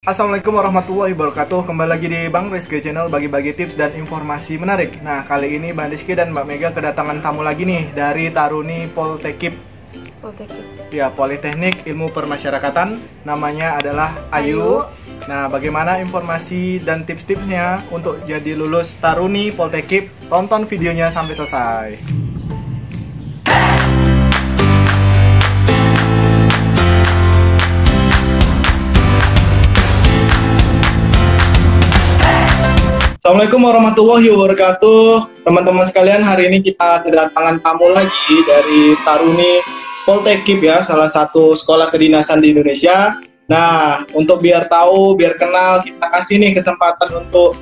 Assalamualaikum warahmatullahi wabarakatuh. Kembali lagi di Bang Rizky Channel, bagi-bagi tips dan informasi menarik. Nah, kali ini Bang Rizky dan Mbak Mega kedatangan tamu lagi nih dari Taruni Poltekip. Ya, Politeknik Ilmu Permasyarakatan. Namanya adalah Ayu. Nah, bagaimana informasi dan tips-tipsnya untuk jadi lulus Taruni Poltekip? Tonton videonya sampai selesai. Assalamualaikum warahmatullahi wabarakatuh. Teman-teman sekalian, hari ini kita kedatangan tamu lagi dari Taruni Poltekip ya, salah satu sekolah kedinasan di Indonesia. Nah, untuk biar tahu, biar kenal, kita kasih nih kesempatan untuk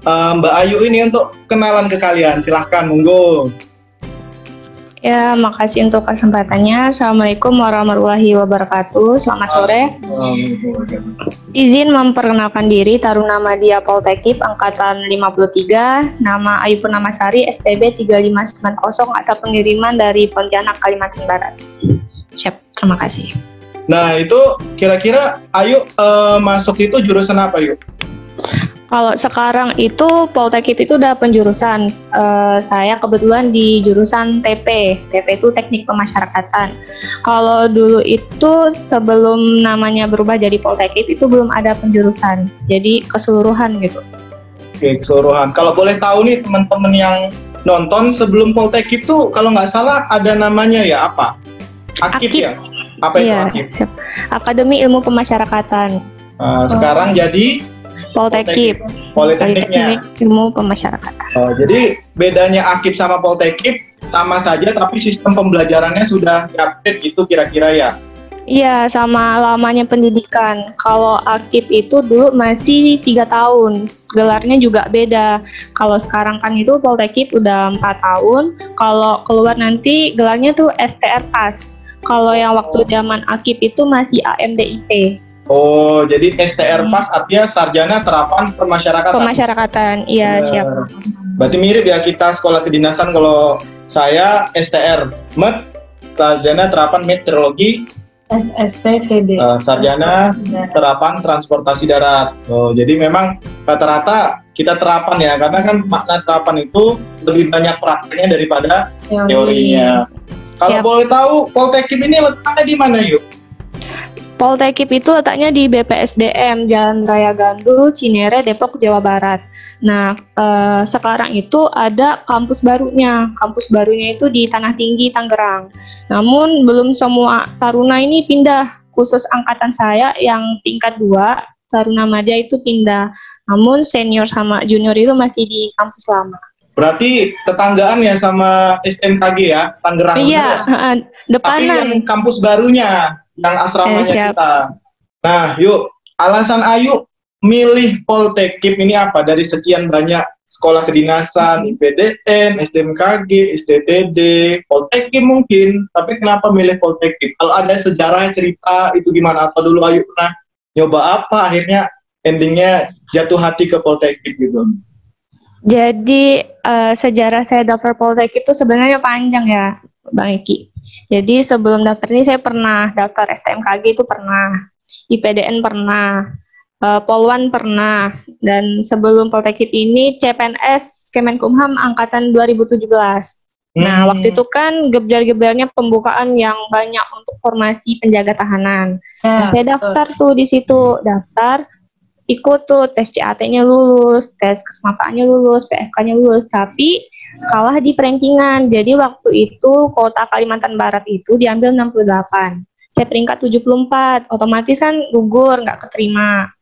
Mbak Ayu ini untuk kenalan ke kalian. Silahkan, monggo. Ya, makasih untuk kesempatannya. Assalamualaikum warahmatullahi wabarakatuh. Selamat sore. Izin memperkenalkan diri, Taruna Madya Poltekip Angkatan 53. Nama Ayu Purnamasari, STB 3590, asal pengiriman dari Pontianak, Kalimantan Barat. Siap, terima kasih. Nah, itu kira-kira Ayu masuk itu jurusan apa, Ayu? Kalau sekarang itu Poltekip itu udah penjurusan. Saya kebetulan di jurusan TP. TP itu Teknik Pemasyarakatan. Kalau dulu itu sebelum namanya berubah jadi Poltekip itu belum ada penjurusan. Jadi keseluruhan gitu. Oke, keseluruhan. Kalau boleh tahu nih teman-teman yang nonton, sebelum Poltekip tuh kalau nggak salah ada namanya ya apa? Akip ya? Apa itu Iya, Akip? Akademi Ilmu Pemasyarakatan. Sekarang jadi Poltekip. Politekniknya. Ilmu Pemasyarakatan. Jadi bedanya Akip sama Poltekip sama saja, tapi sistem pembelajarannya sudah update gitu kira-kira ya? Iya, sama lamanya pendidikan. Kalau Akip itu dulu masih 3 tahun, gelarnya juga beda. Kalau sekarang kan itu Poltekip udah 4 tahun, kalau keluar nanti gelarnya tuh STR PAS. Kalau yang waktu zaman Akip itu masih AMDIP. Oh, jadi STR PAS artinya Sarjana Terapan Permasyarakatan? Pemasyarakatan, iya siap. Berarti mirip ya, kita sekolah kedinasan. Kalau saya STR MET, Sarjana Terapan Meteorologi, SSPTD, Sarjana Terapan Transportasi Darat. Oh, jadi memang rata-rata kita terapan ya, karena kan makna terapan itu lebih banyak prakteknya daripada teorinya. Kalau boleh tahu, Poltekip ini letaknya di mana, yuk? Poltekip itu letaknya di BPSDM Jalan Raya Gandul, Cinere, Depok, Jawa Barat. Nah, sekarang itu ada kampus barunya. Kampus barunya itu di Tanah Tinggi, Tangerang. Namun belum semua taruna ini pindah. Khusus angkatan saya yang tingkat 2, Taruna Madya itu pindah. Namun senior sama junior itu masih di kampus lama. Berarti tetanggaan ya sama SMKG ya, Tangerang. Iya, depanan. Tapi yang kampus barunya, yang asramanya kita. Nah, yuk, alasan Ayu milih Poltekip ini apa? Dari sekian banyak sekolah kedinasan, IPDN, SMKG, STTD, Poltekip mungkin, tapi kenapa milih Poltekip? Kalau ada sejarah cerita itu gimana? Atau dulu Ayu pernah nyoba apa, akhirnya endingnya jatuh hati ke Poltekip gitu? Jadi sejarah saya daftar Poltekip itu sebenarnya panjang ya, Bang Eki. Jadi sebelum daftar ini saya pernah daftar STMKG itu pernah, IPDN pernah, Polwan pernah, dan sebelum Poltekip ini CPNS Kemenkumham angkatan 2017. Nah, waktu itu kan geber-gebernya pembukaan yang banyak untuk formasi penjaga tahanan. Nah, saya daftar tuh di situ, ikut tuh tes CAT-nya lulus, tes kesemapaannya lulus, PFK-nya lulus, tapi kalah di perankingan. Jadi waktu itu kota Kalimantan Barat itu diambil 68. Saya peringkat 74, otomatis kan gugur, nggak keterima.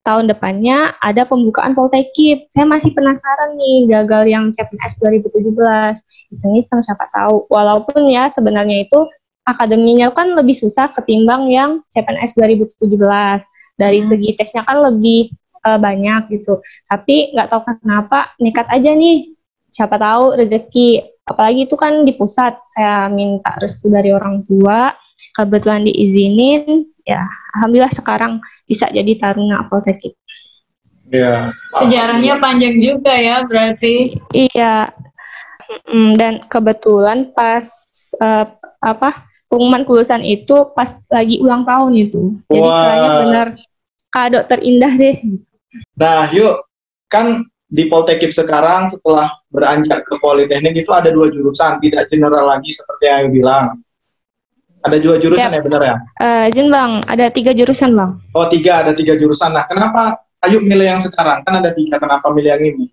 Tahun depannya ada pembukaan Poltekip. Saya masih penasaran nih, gagal yang CPNS 2017. Iseng-iseng siapa tahu. Walaupun ya sebenarnya itu akademinya kan lebih susah ketimbang yang CPNS 2017. Dari segi tesnya kan lebih banyak gitu. Tapi nggak tahu kenapa nekat aja nih. Siapa tahu rezeki. Apalagi itu kan di pusat. Saya minta restu dari orang tua. Kebetulan diizinin. Ya, alhamdulillah sekarang bisa jadi taruna Poltekip. Ya. Sejarahnya panjang juga ya berarti. Iya. Dan kebetulan pas pengumuman kelulusan itu pas lagi ulang tahun itu. Jadi kayaknya benar kado terindah deh. Nah, yuk, kan di Poltekip sekarang setelah beranjak ke Politeknik itu ada 2 jurusan, tidak general lagi seperti yang Ayu bilang. Ada 2 jurusan ya, benar ya? Jen Bang, ada 3 jurusan Bang. Oh 3, ada 3 jurusan. Nah, kenapa Ayu milih yang sekarang? Kan ada 3, kenapa milih yang ini?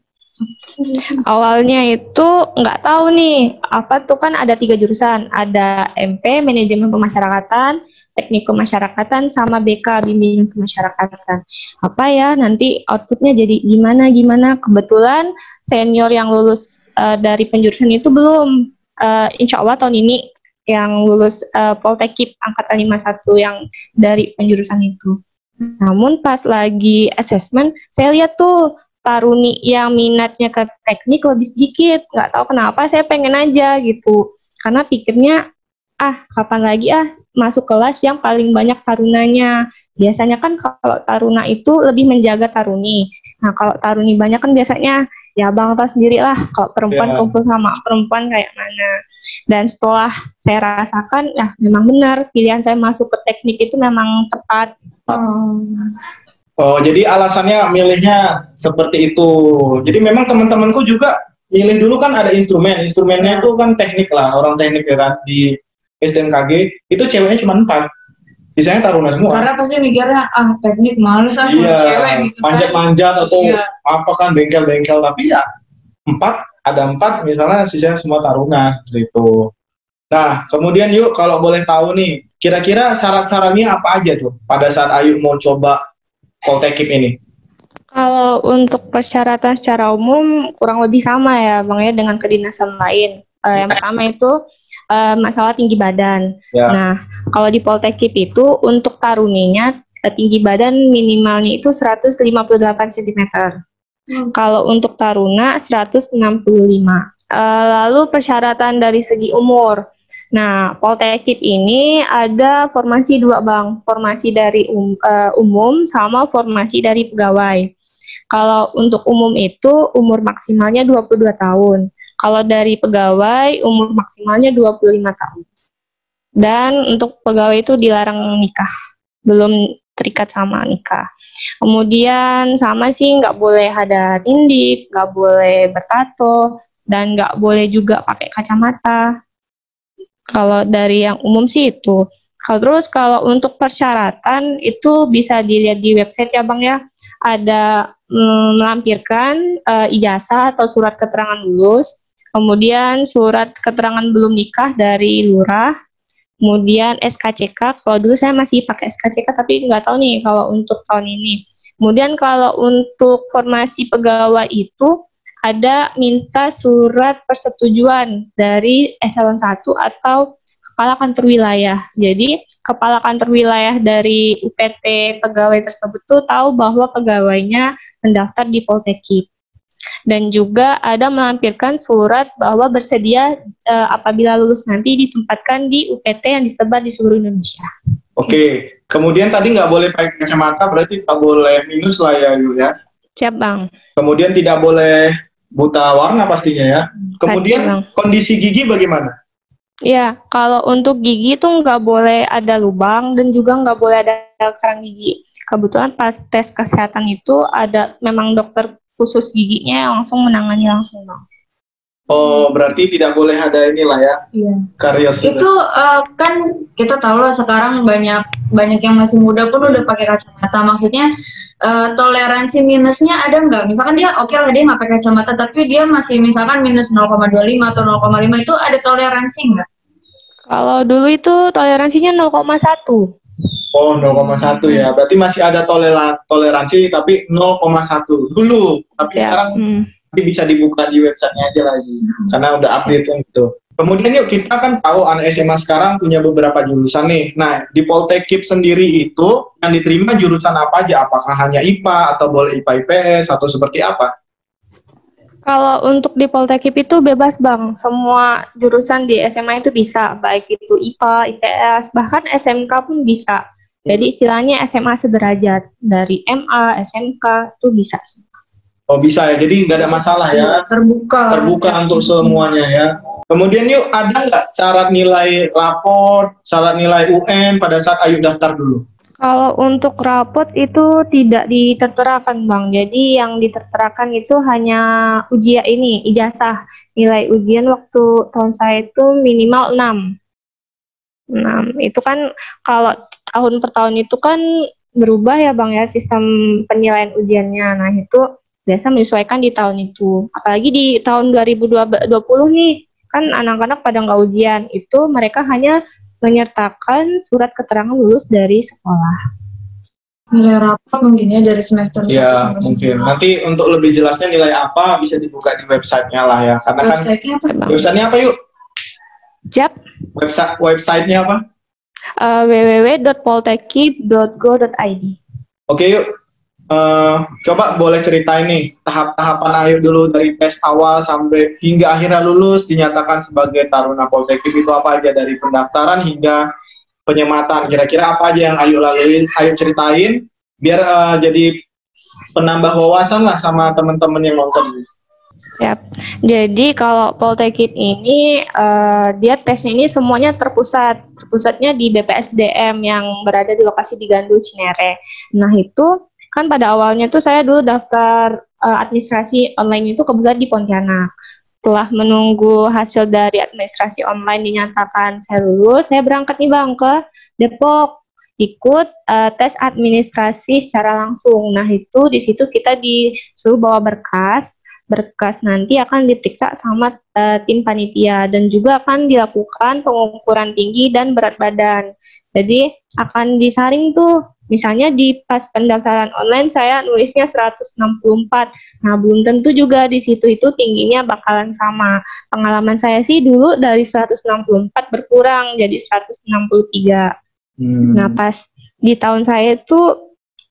Awalnya itu nggak tahu nih, apa tuh kan ada 3 jurusan. Ada MP, Manajemen Pemasyarakatan, Teknik Pemasyarakatan, sama BK, Bimbingan Pemasyarakatan. Apa ya, nanti outputnya jadi gimana. Kebetulan senior yang lulus dari penjurusan itu belum. Insya Allah tahun ini yang lulus Poltekip angkatan 51 yang dari penjurusan itu. Namun pas lagi assessment, saya lihat tuh taruni yang minatnya ke teknik lebih sedikit. Nggak tahu kenapa, saya pengen aja gitu. Karena pikirnya, kapan lagi masuk kelas yang paling banyak tarunanya. Biasanya kan kalau taruna itu lebih menjaga taruni. Nah, kalau taruni banyak kan biasanya, ya Bang tahu sendiri lah, kalau perempuan kumpul sama perempuan kayak mana. Dan setelah saya rasakan, ya memang benar, pilihan saya masuk ke teknik itu memang tepat. Oh, jadi alasannya milihnya seperti itu. Jadi memang teman-temanku juga milih dulu kan ada instrumennya itu kan teknik lah, orang teknik ya kan, di STMKG itu ceweknya cuma 4, sisanya taruna semua. Karena pasti mikirnya teknik males cewek gitu kan. Manjat-manjat atau apa kan, bengkel-bengkel, tapi ya 4, ada 4 misalnya, sisanya semua taruna seperti itu. Nah, kemudian yuk kalau boleh tahu nih, kira-kira syarat-syaratnya apa aja tuh pada saat Ayu mau coba Poltekip ini? Kalau untuk persyaratan secara umum kurang lebih sama ya Bang ya dengan kedinasan lain. Yang pertama itu masalah tinggi badan. Ya. Nah, kalau di Poltekip itu untuk taruninya tinggi badan minimalnya itu 158 cm. Kalau untuk taruna 165. Lalu persyaratan dari segi umur. Nah, Poltekip ini ada formasi 2 Bang, formasi dari umum sama formasi dari pegawai. Kalau untuk umum itu umur maksimalnya 22 tahun. Kalau dari pegawai umur maksimalnya 25 tahun. Dan untuk pegawai itu dilarang nikah, belum terikat sama nikah. Kemudian sama sih, nggak boleh ada tindik, nggak boleh bertato, dan nggak boleh juga pakai kacamata. Kalau dari yang umum sih itu. Terus kalau untuk persyaratan itu bisa dilihat di website ya Bang ya. Ada melampirkan ijazah atau surat keterangan lulus, kemudian surat keterangan belum nikah dari lurah, kemudian SKCK. Kalau dulu saya masih pakai SKCK tapi nggak tahu nih kalau untuk tahun ini. Kemudian kalau untuk formasi pegawai itu ada minta surat persetujuan dari eselon 1 atau kepala kantor wilayah. Jadi kepala kantor wilayah dari UPT pegawai tersebut tuh tahu bahwa pegawainya mendaftar di Poltekip. Dan juga ada melampirkan surat bahwa bersedia apabila lulus nanti ditempatkan di UPT yang disebar di seluruh Indonesia. Oke, kemudian tadi nggak boleh pakai kacamata, berarti nggak boleh minus lah ya Yu ya? Siap Bang. Kemudian tidak boleh buta warna pastinya ya. Kemudian kondisi gigi bagaimana? Iya, kalau untuk gigi tuh nggak boleh ada lubang dan juga nggak boleh ada kerang gigi. Kebetulan pas tes kesehatan itu ada memang dokter khusus giginya yang langsung menangani langsung Bang. Oh, berarti tidak boleh ada inilah ya? Iya. Karies. Itu kan kita tahu lah sekarang banyak yang masih muda pun udah pakai kacamata. Maksudnya toleransi minusnya ada nggak? Misalkan dia oke lah dia nggak pakai kacamata, tapi dia masih misalkan minus 0,25 atau 0,5 itu ada toleransi nggak? Kalau dulu itu toleransinya 0,1. Oh, 0,1 ya. Berarti masih ada toleransi tapi 0,1 dulu. Tapi sekarang bisa dibuka di websitenya aja lagi. Karena udah update kan gitu. Kemudian yuk kita kan tahu anak SMA sekarang punya beberapa jurusan nih. Nah, di Poltekip sendiri itu yang diterima jurusan apa aja? Apakah hanya IPA atau boleh IPA IPS atau seperti apa? Kalau untuk di Poltekip itu bebas Bang. Semua jurusan di SMA itu bisa, baik itu IPA, IPS, bahkan SMK pun bisa. Jadi istilahnya SMA sederajat, dari MA, SMK itu bisa. Oh bisa ya, jadi nggak ada masalah ya. Terbuka untuk semuanya ya. Kemudian yuk, ada nggak syarat nilai rapor, syarat nilai UN pada saat Ayu daftar dulu? Kalau untuk rapot itu tidak diterterakan Bang. Jadi yang diterterakan itu hanya ujian ini, ijazah. Nilai ujian waktu tahun saya itu minimal 6. 6. Itu kan kalau tahun per tahun itu kan berubah ya Bang ya sistem penilaian ujiannya. Nah, itu biasa menyesuaikan di tahun itu. Apalagi di tahun 2020 nih, kan anak-anak pada nggak ujian. Itu mereka hanya menyertakan surat keterangan lulus dari sekolah. Nilai rapor mungkin ya dari semester 1 Ya, sampai mungkin. 9. Nanti untuk lebih jelasnya nilai apa bisa dibuka di websitenya lah ya. Karena Websitenya apa? Websitenya apa yuk? Jap, Websitenya apa? www.poltekip.go.id. Oke yuk. Coba boleh ceritain nih tahap-tahapan Ayu dulu dari tes awal sampai hingga akhirnya lulus dinyatakan sebagai Taruna Poltekip itu apa aja dari pendaftaran hingga penyematan. Kira-kira apa aja yang Ayu laluin? Ayu ceritain biar jadi penambah wawasan lah sama teman-teman yang nonton. Yap. Jadi kalau Poltekip ini dia tesnya ini semuanya terpusat. Terpusatnya di BPSDM yang berada di lokasi di Gandul Cinere. Nah, itu kan pada awalnya tuh saya dulu daftar administrasi online itu kebetulan di Pontianak. Setelah menunggu hasil dari administrasi online dinyatakan saya lulus, saya berangkat nih Bang ke Depok ikut tes administrasi secara langsung. Nah, itu di situ kita disuruh bawa berkas nanti akan diperiksa sama tim panitia dan juga akan dilakukan pengukuran tinggi dan berat badan. Jadi akan disaring tuh, misalnya di pas pendaftaran online saya nulisnya 164. Nah, belum tentu juga di situ itu tingginya bakalan sama. Pengalaman saya sih dulu dari 164 berkurang jadi 163. Nah, pas di tahun saya itu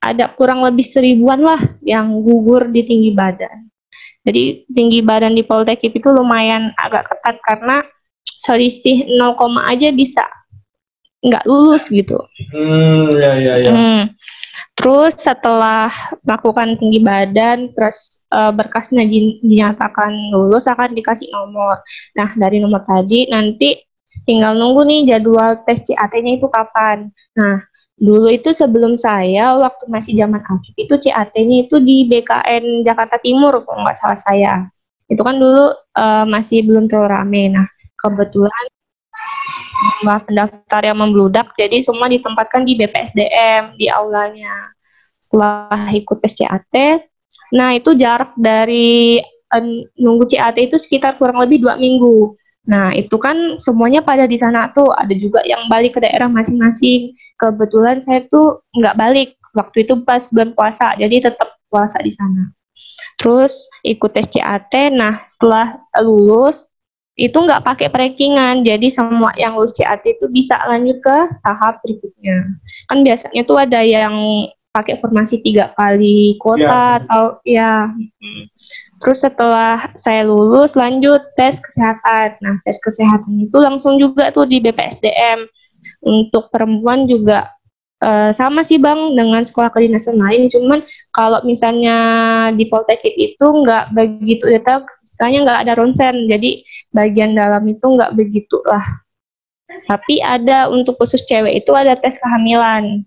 ada kurang lebih 1000-an lah yang gugur di tinggi badan. Jadi tinggi badan di Poltekip itu lumayan agak ketat karena selisih 0, aja bisa nggak lulus gitu. Ya. Terus setelah melakukan tinggi badan, terus berkasnya dinyatakan lulus akan dikasih nomor. Nah, dari nomor tadi nanti tinggal nunggu nih jadwal tes CAT-nya itu kapan. Nah, dulu itu sebelum saya, waktu masih zaman aktif itu CAT-nya itu di BKN Jakarta Timur, kalau nggak salah saya. Itu kan dulu masih belum terlalu rame. Nah, kebetulan jumlah pendaftar yang membludak, jadi semua ditempatkan di BPSDM, di aulanya. Setelah ikut tes CAT, nah itu jarak dari nunggu CAT itu sekitar kurang lebih 2 minggu. Nah, itu kan semuanya pada di sana tuh, ada juga yang balik ke daerah masing-masing. Kebetulan saya tuh nggak balik, waktu itu pas bulan puasa, jadi tetap puasa di sana. Terus ikut tes CAT, nah setelah lulus, itu nggak pakai rankingan, jadi semua yang lulus CAT itu bisa lanjut ke tahap berikutnya. Kan biasanya tuh ada yang pakai formasi 3 kali kuota atau ya. Terus setelah saya lulus lanjut tes kesehatan. Nah, tes kesehatan itu langsung juga tuh di BPSDM. Untuk perempuan juga sama sih Bang dengan sekolah kedinasan lain, cuman kalau misalnya di Poltekip itu nggak begitu detail, misalnya nggak ada ronsen, jadi bagian dalam itu nggak begitu lah. Tapi ada untuk khusus cewek itu ada tes kehamilan.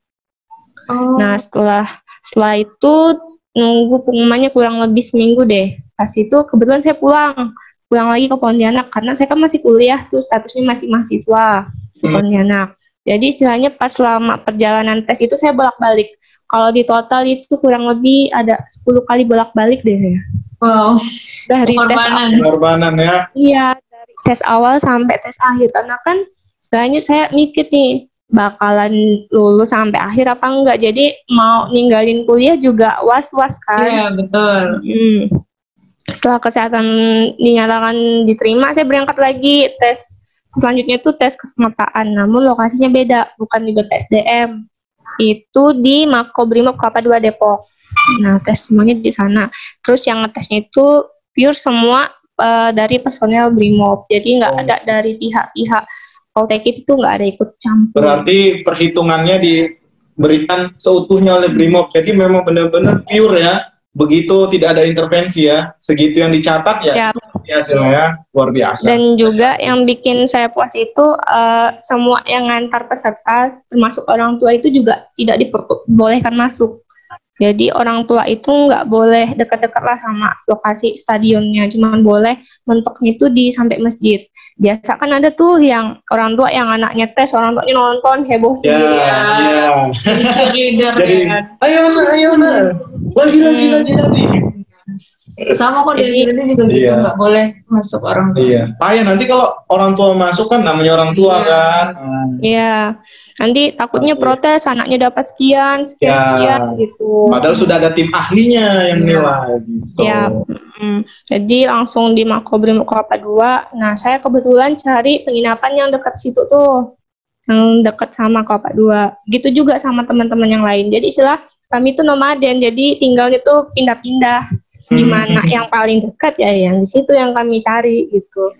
Nah, setelah itu nunggu pengumumannya kurang lebih seminggu deh. Pas itu kebetulan saya pulang lagi ke Pontianak karena saya kan masih kuliah tuh, statusnya masih mahasiswa di Pontianak. Jadi istilahnya pas selama perjalanan tes itu saya bolak-balik. Kalau di total itu kurang lebih ada 10 kali bolak-balik deh ya. Wow. Dari Pengorbanan ya. Iya, dari tes awal sampai tes akhir. Karena kan istilahnya saya mikir nih, bakalan lulus sampai akhir apa enggak. Jadi mau ninggalin kuliah juga was-was kan. Iya, betul. Setelah kesehatan dinyatakan diterima, saya berangkat lagi tes. Selanjutnya itu tes kesemetaan, namun lokasinya beda, bukan di BPSDM. Itu di Makobrimob Kelapa II Depok. Nah, tes semuanya di sana. Terus yang ngetesnya itu pure semua dari personel Brimob. Jadi nggak ada dari pihak-pihak Poltekip itu nggak ada ikut campur. Berarti perhitungannya diberikan seutuhnya oleh Brimob. Jadi memang benar-benar pure ya. begitu tidak ada intervensi ya, segitu yang dicatat ya, hasilnya luar biasa. Dan juga yang bikin saya puas itu semua yang ngantar peserta, termasuk orang tua itu juga tidak diperbolehkan masuk. Jadi orang tua itu nggak boleh dekat-dekat lah sama lokasi stadionnya, cuma boleh mentoknya itu di sampai masjid. Biasa kan ada tuh yang orang tua yang anaknya tes, orang tuanya nonton heboh sendiri. Jadi cheerleader. Ayo nak, lagi. Sama kok di sini juga gitu, nggak boleh masuk orang tua. Iya. Payah nanti kalau orang tua masuk kan namanya orang tua kan. Iya. Nanti takutnya protes anaknya dapat sekian gitu. Padahal sudah ada tim ahlinya yang nilai. Gitu. Ya. Jadi langsung di Makobrimob Kelapa II. Nah, saya kebetulan cari penginapan yang dekat situ tuh, yang dekat sama Kelapa II. Gitu juga sama teman-teman yang lain. Jadi istilah kami tuh nomaden. Jadi tinggalnya tuh pindah-pindah. Di mana yang paling dekat ya yang di situ yang kami cari gitu.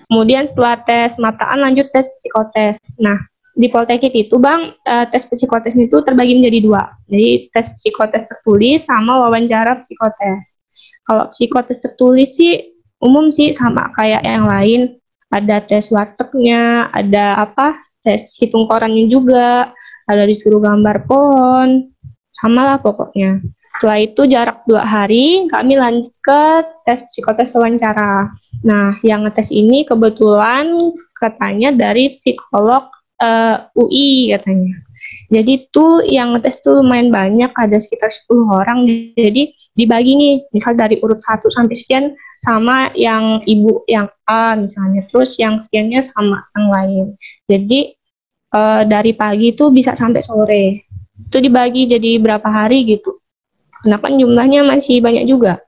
Kemudian setelah tes mataan lanjut tes psikotes. Nah, di Poltekip itu Bang, tes psikotes itu terbagi menjadi 2. Jadi tes psikotes tertulis sama wawancara psikotes. Kalau psikotes tertulis sih umum sih sama kayak yang lain. Ada tes wartegnya, ada tes hitung korannya juga, ada disuruh gambar pohon, sama lah pokoknya. Setelah itu jarak 2 hari kami lanjut ke tes psikotes wawancara. Nah, yang ngetes ini kebetulan katanya dari psikolog UI katanya. Jadi tuh yang ngetes tuh lumayan banyak, ada sekitar 10 orang. Jadi dibagi nih, misal dari urut 1 sampai sekian sama yang ibu yang A misalnya, terus yang sekiannya sama yang lain. Jadi dari pagi tuh bisa sampai sore. Itu dibagi jadi berapa hari gitu. Kenapa jumlahnya masih banyak juga.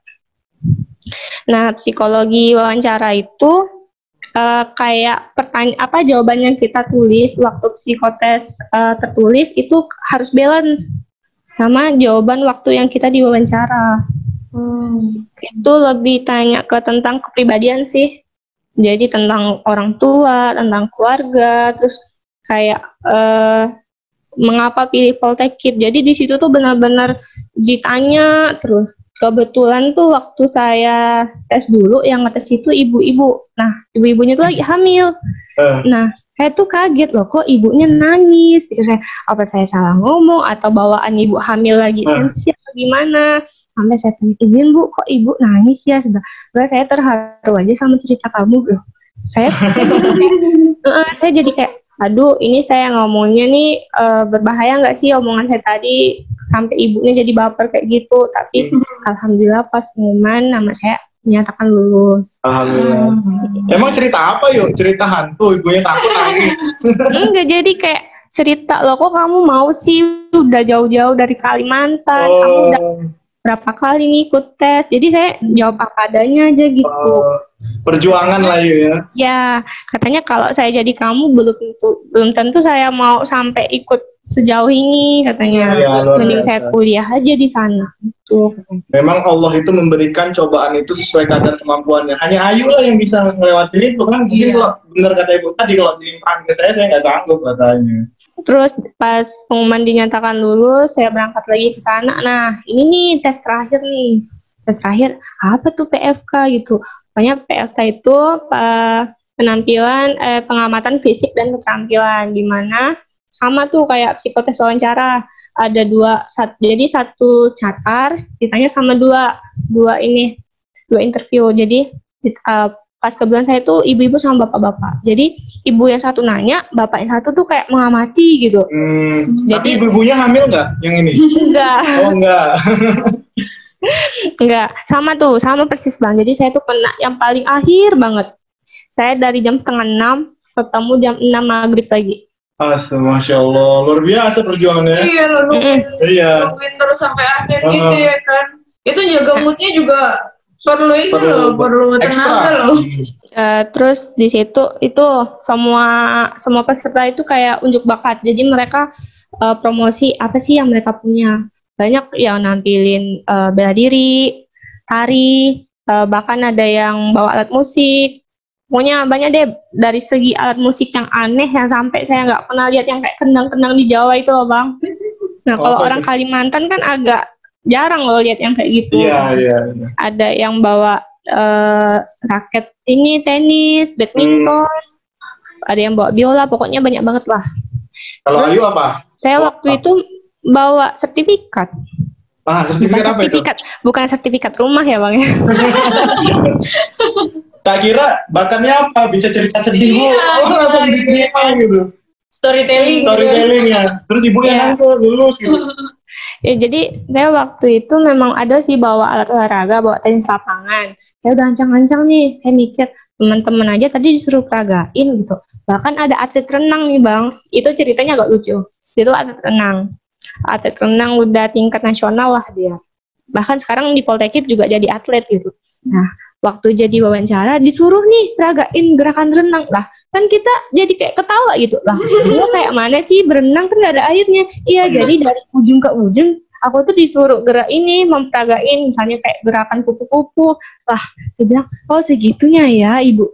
Nah, psikologi wawancara itu kayak jawaban yang kita tulis waktu psikotes tertulis itu harus balance sama jawaban waktu yang kita diwawancara. Itu lebih tanya ke tentang kepribadian sih. Jadi tentang orang tua, tentang keluarga, terus kayak mengapa pilih Poltekip. Jadi di situ tuh benar-benar ditanya terus. Kebetulan tuh waktu saya tes dulu yang ngetes itu ibu-ibu. Nah, ibu-ibunya tuh lagi hamil. Nah, saya tuh kaget loh, kok ibunya nangis. Pikir saya, apa saya salah ngomong atau bawaan ibu hamil lagi sensi atau gimana? Sampai saya tanya, izin Bu, kok ibu nangis ya? Sudah, saya terharu aja sama cerita kamu loh. Saya jadi kayak, aduh, ini saya ngomongnya nih berbahaya nggak sih omongan saya tadi sampai ibunya jadi baper kayak gitu. Tapi alhamdulillah pas pengumuman nama saya menyatakan lulus. Alhamdulillah. Emang cerita apa yuk? Cerita hantu, ibunya takut nangis? Enggak, jadi kayak cerita loh, kok kamu mau sih udah jauh-jauh dari Kalimantan, kamu udah berapa kali ngikut tes. Jadi saya jawab apa adanya aja gitu. Perjuangan lah ya. Ya, katanya kalau saya jadi kamu belum tentu saya mau sampai ikut sejauh ini katanya. Ya, mending saya kuliah aja di sana. Gitu. Memang Allah itu memberikan cobaan itu sesuai kadar kemampuannya. Hanya Ayu lah yang bisa ngelewatin itu kan. Mungkin kalau benar kata Ibu tadi, kalau dilimpahkan ke saya nggak sanggup katanya. Terus pas pengumuman dinyatakan lulus, saya berangkat lagi ke sana. Nah, ini nih tes terakhir nih. Tes terakhir, apa tuh PFK gitu. Pokoknya PFK itu penampilan, pengamatan fisik dan keterampilan. Dimana sama tuh kayak psikotes wawancara. Ada jadi satu catar, ditanya sama dua interview. Jadi pas kebetulan saya tuh ibu-ibu sama bapak-bapak. Jadi ibu yang satu nanya, bapak yang satu tuh kayak mengamati gitu. Jadi, tapi ibu-ibunya hamil nggak yang ini? Enggak. Oh enggak. Enggak, sama persis Bang. Jadi saya tuh kena yang paling akhir banget. Saya dari jam 5:30 ketemu jam 6 maghrib lagi. Masya Allah, luar biasa perjuangannya. Iya, nungguin terus sampai akhir gitu ya kan. Itu jaga moodnya juga perlu tenaga loh. Terus di situ itu semua peserta itu kayak unjuk bakat. Jadi mereka promosi apa sih yang mereka punya. Banyak yang nampilin bela diri, tari, bahkan ada yang bawa alat musik. Pokoknya banyak deh, dari segi alat musik yang aneh yang sampai saya nggak pernah lihat, yang kayak kendang-kendang di Jawa itu loh Bang. Nah kalau orang Kalimantan kan agak jarang loh lihat yang kayak gitu. Iya. Ada yang bawa raket ini tenis, badminton, ada yang bawa biola, pokoknya banyak banget lah. Kalau Ayu apa? Saya waktu itu bawa sertifikat. Sertifikat apa itu? Bukan sertifikat rumah ya Bang ya. Tak kira bakatnya apa? Bisa cerita sedih Bu. Langsung diterima gitu. Storytelling ya. Terus ibunya langsung lulus gitu. Ya jadi saya waktu itu memang ada sih bawa alat olahraga, bawa tenis lapangan. Saya udah ancang-ancang nih, saya mikir teman-teman aja tadi disuruh peragain gitu. Bahkan ada atlet renang nih Bang, itu ceritanya agak lucu. Itu atlet renang udah tingkat nasional lah dia. Bahkan sekarang di Poltekip juga jadi atlet gitu. Nah, waktu jadi wawancara disuruh nih peragain gerakan renang lah. Kan kita jadi kayak ketawa gitu lah. Lu kayak mana sih berenang kan gak ada airnya. Iya, jadi dari ujung ke ujung aku tuh disuruh gerak ini memperagain misalnya kayak gerakan kupu-kupu. Lah, dia bilang, "Oh, segitunya ya, Ibu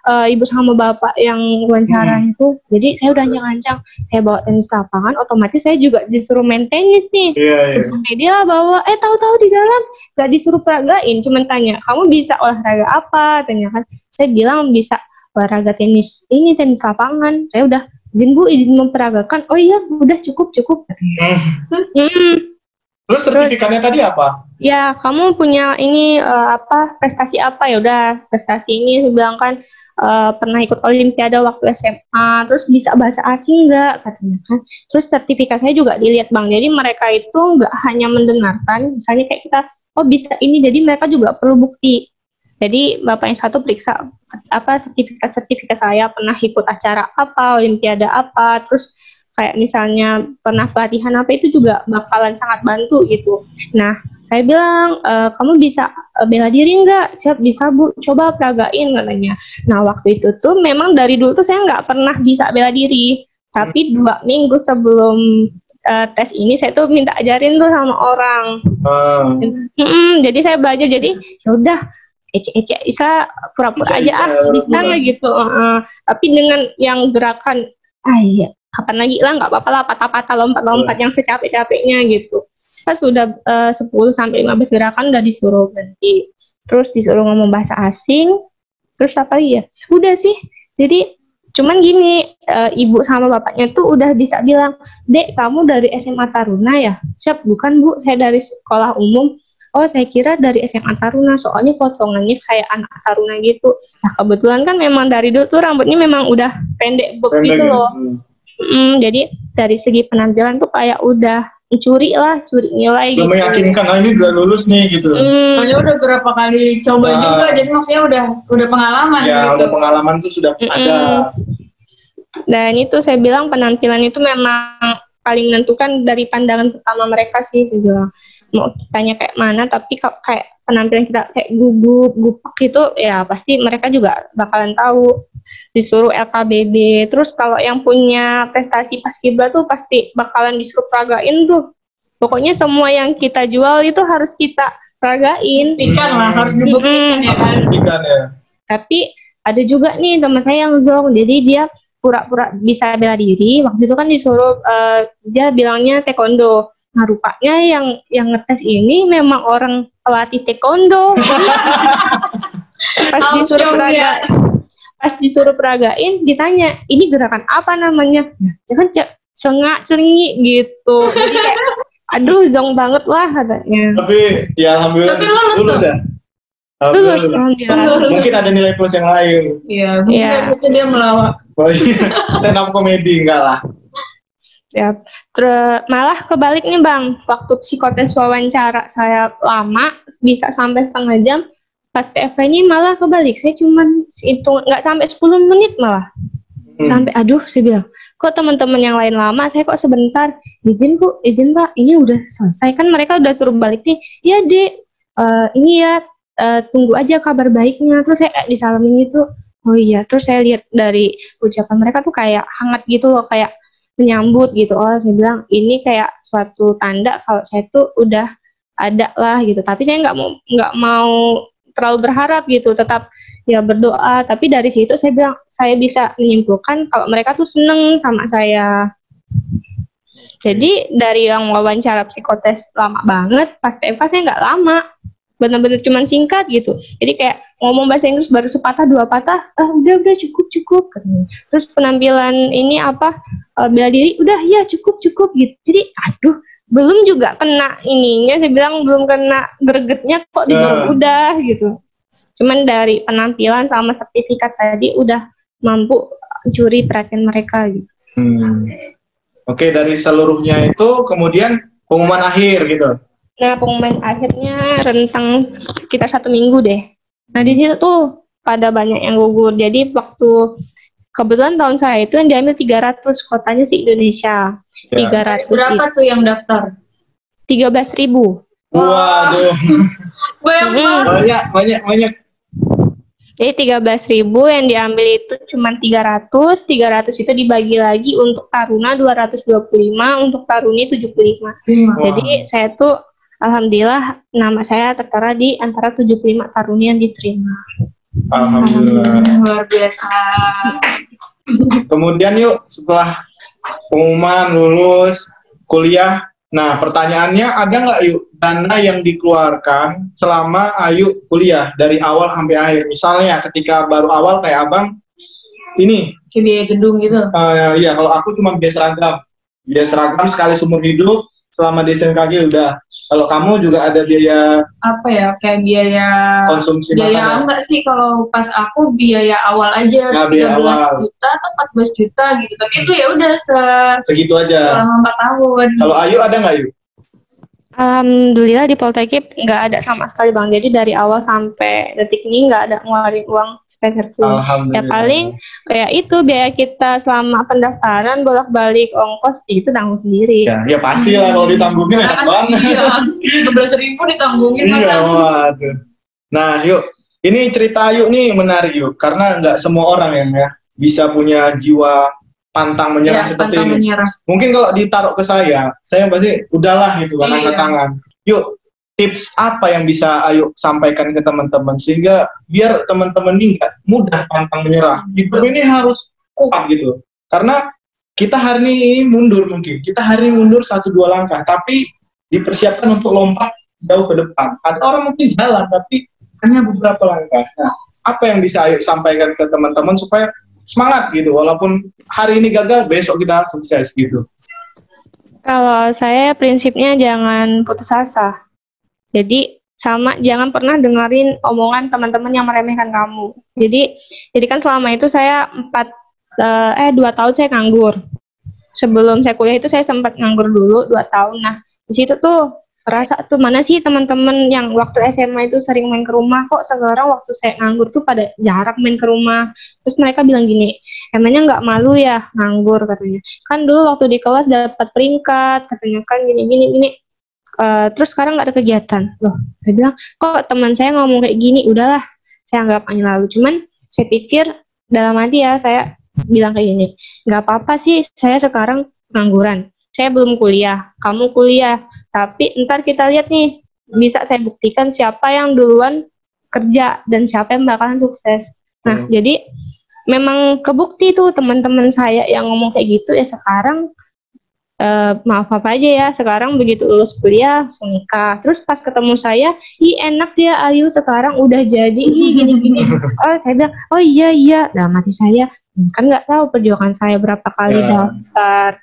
Ibu sama Bapak yang wawancara itu." Jadi saya udah ancang-ancang, saya bawa tenis lapangan, otomatis saya juga disuruh main tenis nih. Iya. Sampai dia bawa tahu-tahu di dalam gak disuruh peragain, cuman tanya, "Kamu bisa olahraga apa?" Tanya kan. Saya bilang bisa olahraga tenis lapangan. Saya udah izin memperagakan. Oh iya, udah cukup. Terus sertifikatnya tadi apa? Ya, kamu punya ini prestasi apa? Ya udah, prestasi ini saya bilang kan pernah ikut olimpiade waktu SMA, terus bisa bahasa asing nggak katanya kan. Terus sertifikat saya juga dilihat Bang. Jadi mereka itu nggak hanya mendengarkan, misalnya kayak kita, oh bisa ini, jadi mereka juga perlu bukti. Jadi bapak yang satu periksa sertifikat saya pernah ikut acara apa, olimpiade apa, terus kayak misalnya pernah pelatihan apa, itu juga bakalan sangat bantu gitu. Nah, saya bilang, kamu bisa bela diri nggak? Siap, bisa Bu, coba peragain katanya. Nah, waktu itu tuh memang dari dulu tuh saya nggak pernah bisa bela diri, tapi 2 minggu sebelum tes ini saya tuh minta ajarin tuh sama orang. Jadi saya belajar, jadi yaudah ece bisa pura-pura aja bisa gitu. Tapi dengan yang gerakan iya kapan lagi lah, nggak apa-apa lah, patah-patah lompat-lompat yang secapek-capeknya gitu. Pas sudah 10-15 gerakan udah disuruh berhenti, terus disuruh ngomong bahasa asing, terus apa ya udah sih. Jadi cuman gini, ibu sama bapaknya tuh udah bisa bilang, "Dek, kamu dari SMA Taruna ya?" "Siap." "Bukan Bu, saya dari sekolah umum." "Oh, saya kira dari SMA Taruna, soalnya potongannya kayak anak Taruna gitu." Nah, kebetulan kan memang dari dulu tuh rambutnya memang udah pendek bob gitu loh. Jadi dari segi penampilan tuh kayak udah curi nilai gitu. Meyakinkan ini udah lulus nih gitu. Soalnya udah berapa kali coba juga, jadi maksudnya udah pengalaman. Ya, gitu. udah pengalaman tuh sudah ada. Dan itu saya bilang penampilan itu memang paling menentukan dari pandangan pertama mereka sih. Saya bilang mau kitanya kayak mana, tapi kalau kayak penampilan kita kayak gupek gitu, ya pasti mereka juga bakalan tahu. Disuruh LKBB, terus kalau yang punya prestasi paskibra tuh pasti bakalan disuruh peragain tuh. Pokoknya semua yang kita jual itu harus kita peragain. Harus dibuktikan ya kan. Tapi ada juga nih teman saya yang zong, jadi dia pura-pura bisa bela diri. Waktu itu kan disuruh dia bilangnya taekwondo. Nah, rupanya yang ngetes ini memang orang pelatih taekwondo. Pas disuruh peragain ditanya, "Ini gerakan apa namanya?" Jangan celengak-celengi gitu. Jadi kayak aduh zong banget lah katanya. Tapi ya alhamdulillah lulus ya. Lulus. Mungkin ada nilai plus yang lain. Iya, mungkin dari situ dia melawak. Stand up comedy enggak lah. Ya, malah kebalik nih Bang. Waktu psikotes wawancara saya lama, bisa sampai setengah jam. Pas PFK-nya malah kebalik, saya cuman hitung nggak sampai 10 menit malah. Sampai aduh, saya bilang, kok teman-teman yang lain lama, saya kok sebentar. Izin Bu, izin Pak, ini udah selesai kan, mereka udah suruh balik nih. Ya Dek, ini ya tunggu aja kabar baiknya. Terus saya kayak disalamin gitu. Oh iya, terus saya lihat dari ucapan mereka tuh kayak hangat gitu loh, kayak menyambut gitu. Oh, saya bilang ini kayak suatu tanda kalau saya tuh udah ada lah gitu. Tapi saya nggak mau terlalu berharap gitu, tetap ya berdoa. Tapi dari situ saya bilang saya bisa menyimpulkan kalau mereka tuh seneng sama saya. Jadi dari yang wawancara psikotes lama banget, pas PMK saya nggak lama, bener-bener cuman singkat gitu. Jadi kayak ngomong bahasa Inggris baru sepatah dua patah, udah cukup katanya. Terus penampilan ini bela diri, udah ya cukup gitu. Jadi aduh, belum juga kena ininya, saya bilang belum kena gregetnya kok disuruh udah gitu. Cuman dari penampilan sama sertifikat tadi udah mampu curi perhatian mereka gitu. Oke, dari seluruhnya itu kemudian pengumuman akhir gitu. Nah, pengumuman akhirnya rentang sekitar 1 minggu deh. Nah, di situ tuh pada banyak yang gugur. Jadi waktu kebetulan tahun saya itu yang diambil 300, kotanya sih Indonesia. Ya. 300. Berapa tuh yang daftar? 13.000. Waduh. Banyak. Jadi 13.000 yang diambil itu cuma 300 itu dibagi lagi untuk taruna 225, untuk taruni 75. Jadi saya tuh alhamdulillah nama saya tertera di antara 75 taruni yang diterima. Alhamdulillah. Luar biasa. Kemudian yuk setelah pengumuman lulus kuliah, nah pertanyaannya ada nggak yuk dana yang dikeluarkan selama Ayu kuliah dari awal sampai akhir? Misalnya ketika baru awal kayak abang ini kayak biaya gedung gitu. Iya, kalau aku cuma biaya seragam sekali seumur hidup selama di STMKG udah. Kalau kamu juga ada biaya apa ya, kayak biaya konsumsi biaya makanan? enggak sih, kalau pas aku biaya awal aja Nah, 13 juta atau 14 juta gitu, tapi itu ya udah segitu aja selama 4 tahun. Kalau Ayu ada nggak Ayu? Alhamdulillah di Poltekip nggak ada sama sekali bang. Jadi dari awal sampai detik ini nggak ada ngeluarin uang sepeser pun. Ya paling kayak itu biaya kita selama pendaftaran bolak-balik ongkos itu tanggung sendiri. Ya pasti lah kalau ditanggungin enak banget. Iya, 13.000 ditanggungin. Iya, waduh. Nah yuk, ini cerita Ayu nih menarik yuk, karena nggak semua orang yang ya bisa punya jiwa pantang menyerah seperti ini. Mungkin kalau ditaruh ke saya pasti udahlah gitu kan, angkat tangan. Yuk, tips apa yang bisa Ayu sampaikan ke teman-teman sehingga biar teman-teman ini nggak mudah pantang menyerah. Hidup ini harus kuat gitu. Karena kita hari ini mundur mungkin, kita hari ini mundur 1-2 langkah, tapi dipersiapkan untuk lompat jauh ke depan. Ada orang mungkin jalan, tapi hanya beberapa langkah. Nah, apa yang bisa Ayu sampaikan ke teman-teman supaya semangat gitu, walaupun hari ini gagal, besok kita sukses gitu. Kalau saya prinsipnya jangan putus asa. Jadi jangan pernah dengerin omongan teman-teman yang meremehkan kamu. Jadi kan selama itu saya 2 tahun saya nganggur. Sebelum saya kuliah itu saya sempat nganggur dulu 2 tahun. Nah, di situ tuh rasa tuh mana sih teman-teman yang waktu SMA itu sering main ke rumah, kok sekarang waktu saya nganggur tuh pada jarang main ke rumah. Terus mereka bilang gini, emangnya nggak malu ya nganggur katanya. Kan dulu waktu di kelas dapat peringkat, katanya kan gini. Terus sekarang nggak ada kegiatan. Loh, saya bilang, kok teman saya ngomong kayak gini, udahlah, saya anggap aja lalu. Cuman saya pikir dalam hati ya, saya bilang kayak gini, nggak apa-apa sih saya sekarang ngangguran. Saya belum kuliah, kamu kuliah, tapi ntar kita lihat nih, bisa saya buktikan siapa yang duluan kerja dan siapa yang bakalan sukses. Nah, jadi memang kebukti tuh teman-teman saya yang ngomong kayak gitu ya sekarang maaf apa aja ya, sekarang begitu lulus kuliah langsung nikah. Terus pas ketemu saya, enak dia Ayu sekarang udah jadi gini-gini. Saya bilang, oh iya. Dalam hati saya, kan nggak tahu perjuangan saya berapa kali daftar.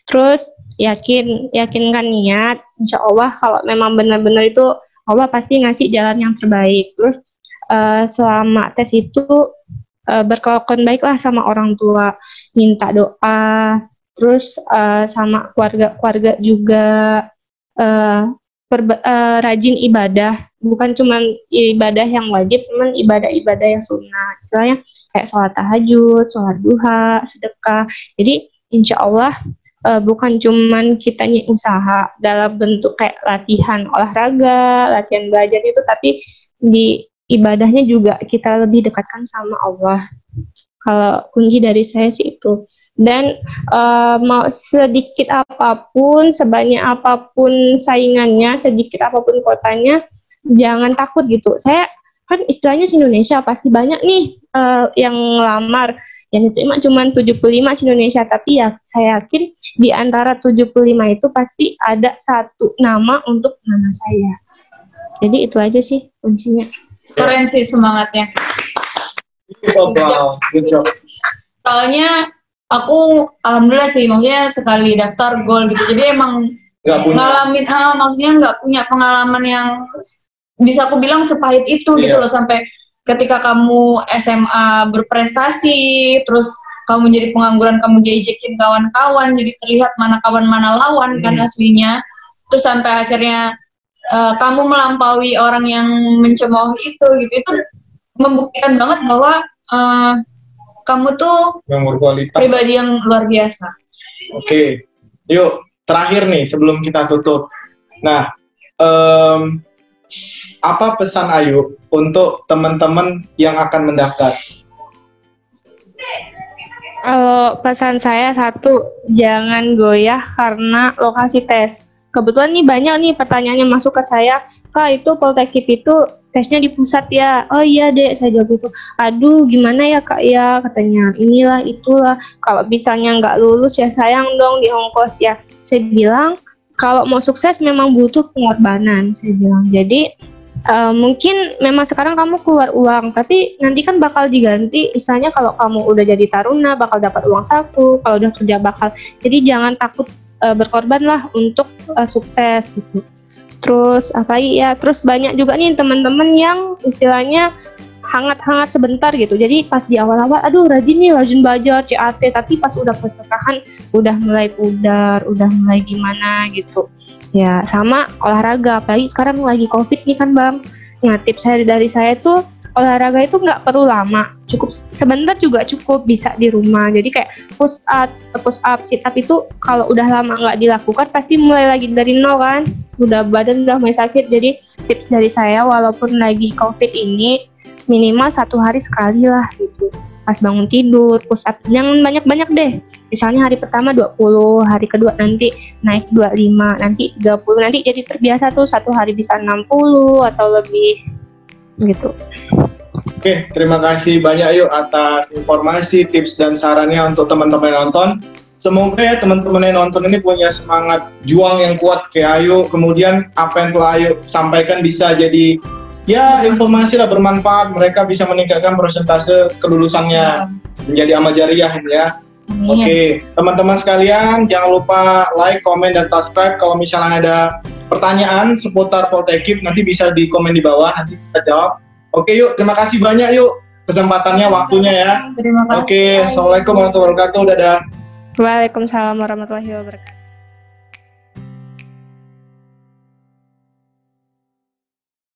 Terus yakinkan niat, insya Allah kalau memang benar-benar itu Allah pasti ngasih jalan yang terbaik. Terus selama tes itu berkelakuan baiklah sama orang tua, minta doa, terus sama keluarga juga rajin ibadah, bukan cuma ibadah yang wajib, cuman ibadah-ibadah yang sunnah, istilahnya kayak sholat tahajud, sholat duha, sedekah. Jadi insya Allah bukan cuman kitanya usaha dalam bentuk kayak latihan olahraga, latihan belajar itu, tapi di ibadahnya juga kita lebih dekatkan sama Allah. Kalau kunci dari saya sih itu. Dan mau sedikit apapun, sebanyak apapun saingannya, sedikit apapun kotanya, jangan takut gitu. Saya kan istilahnya di Indonesia pasti banyak nih yang ngelamar. yang diterima cuma 75 se-Indonesia, tapi ya saya yakin di antara 75 itu pasti ada satu nama untuk nama saya. Jadi itu aja sih kuncinya. Keren sih semangatnya. Good job. Soalnya aku alhamdulillah sih, maksudnya sekali daftar gol gitu. Jadi emang ngalamin, maksudnya nggak punya pengalaman yang bisa aku bilang sepahit itu gitu loh, sampai ketika kamu SMA berprestasi, terus kamu jadi pengangguran, kamu diajakin kawan-kawan, jadi terlihat mana kawan mana lawan kan aslinya. Terus sampai akhirnya kamu melampaui orang yang mencemooh itu gitu, itu membuktikan banget bahwa kamu tuh yang berkualitas, pribadi yang luar biasa. Oke, yuk terakhir nih sebelum kita tutup. Nah, apa pesan Ayu untuk teman-teman yang akan mendaftar? Pesan saya satu, jangan goyah karena lokasi tes. Kebetulan nih banyak nih pertanyaannya masuk ke saya, Kak itu Poltekkip itu tesnya di pusat ya? Oh iya dek, saya jawab itu. Aduh gimana ya Kak ya, katanya inilah itulah. Kalau misalnya nggak lulus ya sayang dong di ongkos ya. Saya bilang kalau mau sukses memang butuh pengorbanan, saya bilang. Jadi mungkin memang sekarang kamu keluar uang, tapi nanti kan bakal diganti. Misalnya kalau kamu udah jadi taruna bakal dapat uang saku, kalau udah kerja bakal. Jadi jangan takut berkorban lah untuk sukses gitu. Terus apa ya? Terus banyak juga nih teman-teman yang istilahnya hangat-hangat sebentar gitu. Jadi pas di awal-awal, aduh rajin nih, rajin belajar CAT, tapi pas udah pertengahan udah mulai pudar, udah mulai gimana gitu. Ya sama olahraga, apalagi sekarang lagi COVID nih kan Bang. Nah tips dari saya tuh olahraga itu nggak perlu lama, cukup sebentar juga cukup, bisa di rumah. Jadi kayak push up, sit up itu kalau udah lama nggak dilakukan pasti mulai lagi dari nol kan, udah badan udah mulai sakit. Jadi tips dari saya walaupun lagi COVID ini minimal 1 hari sekali lah gitu. Pas bangun tidur, push up, jangan banyak-banyak deh. Misalnya hari pertama 20, hari kedua nanti naik 25, nanti 30, nanti jadi terbiasa tuh 1 hari bisa 60 atau lebih gitu. Oke, terima kasih banyak yuk atas informasi, tips dan sarannya untuk teman-teman yang nonton. Semoga ya teman-teman yang nonton ini punya semangat juang yang kuat kayak Ayu. Kemudian apa yang telah Ayu sampaikan bisa jadi ya informasi lah bermanfaat, mereka bisa meningkatkan persentase kelulusannya menjadi amal jariah ya. Oke, teman-teman sekalian jangan lupa like, komen, dan subscribe. Kalau misalnya ada pertanyaan seputar Poltekkip nanti bisa di komen di bawah, nanti kita jawab. Oke yuk, terima kasih banyak yuk kesempatannya, waktunya ya. Terima kasih. Oke, assalamualaikum warahmatullahi wabarakatuh. Dadah. Waalaikumsalam warahmatullahi wabarakatuh.